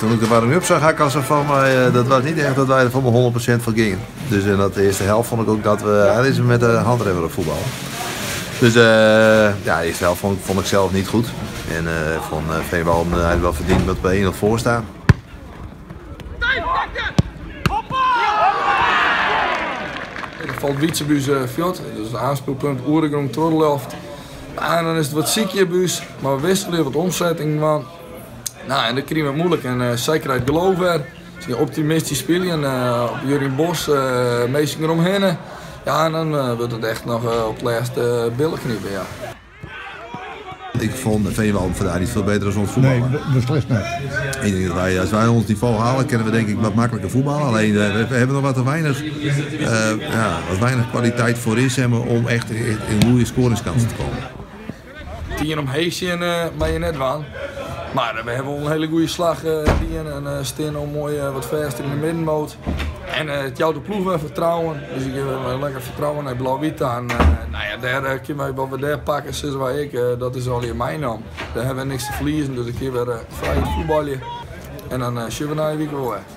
toen ik de warming-up zag, had ik al zo van, maar dat was niet echt dat wij er voor me 100% van gingen. Dus in de eerste helft vond ik ook dat we eigenlijk met de handremmen op voetbal. Dus ja, de eerste helft vond ik zelf niet goed. En vond Veenwouden eigenlijk wel verdiend dat we 1-0 voor staan. Dan valt Wietsebuus fjord, dus het aanspeelpunt Oeregrong Tordelhelft. En dan is het wat ziekje buus, maar we wisselen wat omzetting van. Nou, en dat krijgen we moeilijk en zeker uit geloof er. Ze optimistisch spelen op Jurien Bos, meestal eromheen. Ja, en dan wordt het echt nog op het laatste billen knippen, ja. Ik vond Veenwouden vandaag niet veel beter dan ons voetballen. Nee, beslist niet. Ik denk dat als wij ons niveau halen, kunnen we denk ik wat makkelijker voetballen. Alleen we hebben nog wat weinig kwaliteit voor is om echt in goede scoringskansen te komen. 10 omheen ben je net waan. Maar we hebben een hele goede slag en staan al mooi wat verster in de middenmoot. En het jouw de ploeg weer vertrouwen, dus ik heb lekker vertrouwen naar Blauw-Wit aan. Nou ja, daar kunnen we wat we daar pakken, zoals wij dat is al in mijn naam. Daar hebben we niks te verliezen, dus ik heb weer vrij voetballen. En dan zullen we na een week weer.